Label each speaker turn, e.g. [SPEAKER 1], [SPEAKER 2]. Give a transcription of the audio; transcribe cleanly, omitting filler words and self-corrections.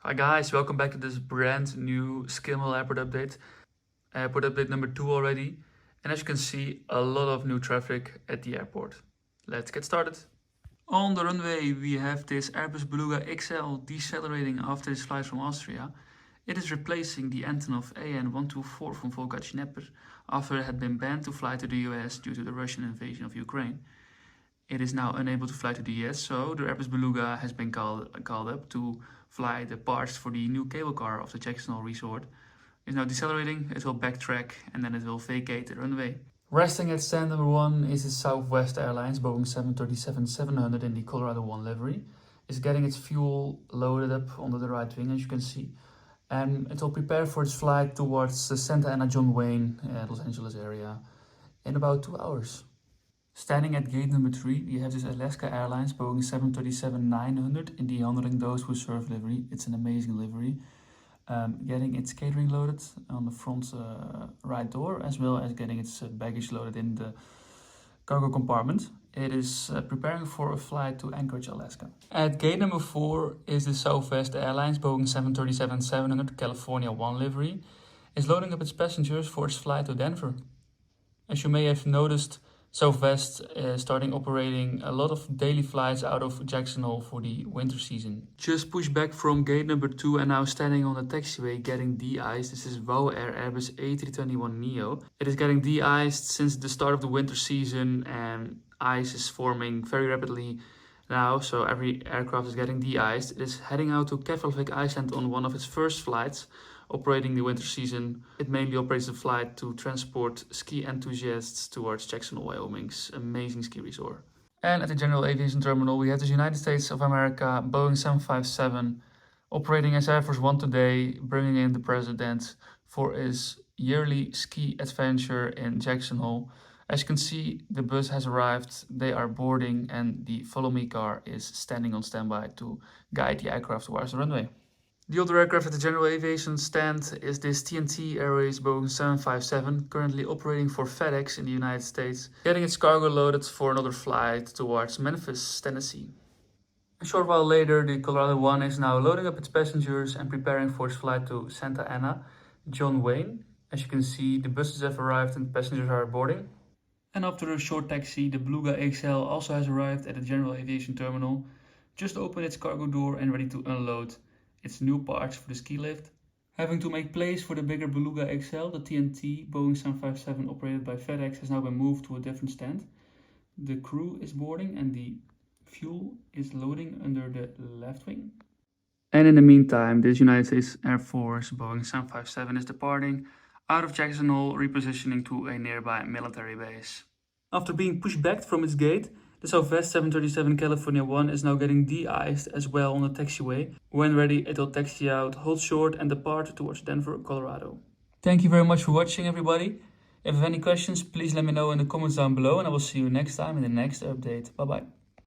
[SPEAKER 1] Hi guys, welcome back to this brand new Skimmel airport update. Airport update number 2 already. And as you can see, a lot of new traffic at the airport. Let's get started. On the runway we have this Airbus Beluga XL decelerating after its flight from Austria. It is replacing the Antonov AN-124 from Volga-Dnepr after it had been banned to fly to the US due to the Russian invasion of Ukraine. It is now unable to fly to the US, so the Airbus Beluga has been called up to fly the parts for the new cable car of the Jackson Hole resort. It's now decelerating, it will backtrack and then it will vacate the runway. Resting at stand number 1 is the Southwest Airlines Boeing 737-700 in the Colorado 1 livery. It's getting its fuel loaded up onto the right wing, as you can see. And it will prepare for its flight towards the Santa Ana John Wayne, Los Angeles area in about 2 hours. Standing at gate number 3, we have this Alaska Airlines Boeing 737-900 in the honoring those who serve livery. It's an amazing livery. Getting its catering loaded on the front right door, as well as getting its baggage loaded in the cargo compartment. It is preparing for a flight to Anchorage, Alaska. At gate number 4 is the Southwest Airlines Boeing 737-700 California 1 livery. It's loading up its passengers for its flight to Denver. As you may have noticed, Southwest is starting operating a lot of daily flights out of Jackson Hole for the winter season. Just pushed back from gate number 2 and now standing on the taxiway getting de-iced. This is WOW Air Airbus A321neo. It is getting de-iced since the start of the winter season and ice is forming very rapidly now, so every aircraft is getting de-iced. It is heading out to Keflavik, Iceland on one of its first flights. Operating the winter season, it mainly operates a flight to transport ski enthusiasts towards Jackson Hole, Wyoming's amazing ski resort. And at the General Aviation Terminal, we have the United States of America Boeing 757 operating as Air Force One today, bringing in the president for his yearly ski adventure in Jackson Hole. As you can see, the bus has arrived, they are boarding, and the Follow Me car is standing on standby to guide the aircraft towards the runway. The other aircraft at the General Aviation stand is this TNT Airways Boeing 757, currently operating for FedEx in the United States, getting its cargo loaded for another flight towards Memphis, Tennessee. A short while later, the Colorado 1 is now loading up its passengers and preparing for its flight to Santa Ana, John Wayne. As you can see, the buses have arrived and passengers are boarding. And after a short taxi, the Beluga XL also has arrived at the General Aviation Terminal, just opened its cargo door and ready to unload its new parts for the ski lift. Having to make place for the bigger Beluga XL, the TNT Boeing 757 operated by FedEx has now been moved to a different stand. The crew is boarding and the fuel is loading under the left wing. And in the meantime, this United States Air Force Boeing 757 is departing out of Jackson Hole, repositioning to a nearby military base. After being pushed back from its gate, the Southwest 737 California 1 is now getting de-iced as well on the taxiway. When ready, it will taxi out, hold short and depart towards Denver, Colorado. Thank you very much for watching, everybody. If you have any questions, please let me know in the comments down below and I will see you next time in the next update. Bye bye.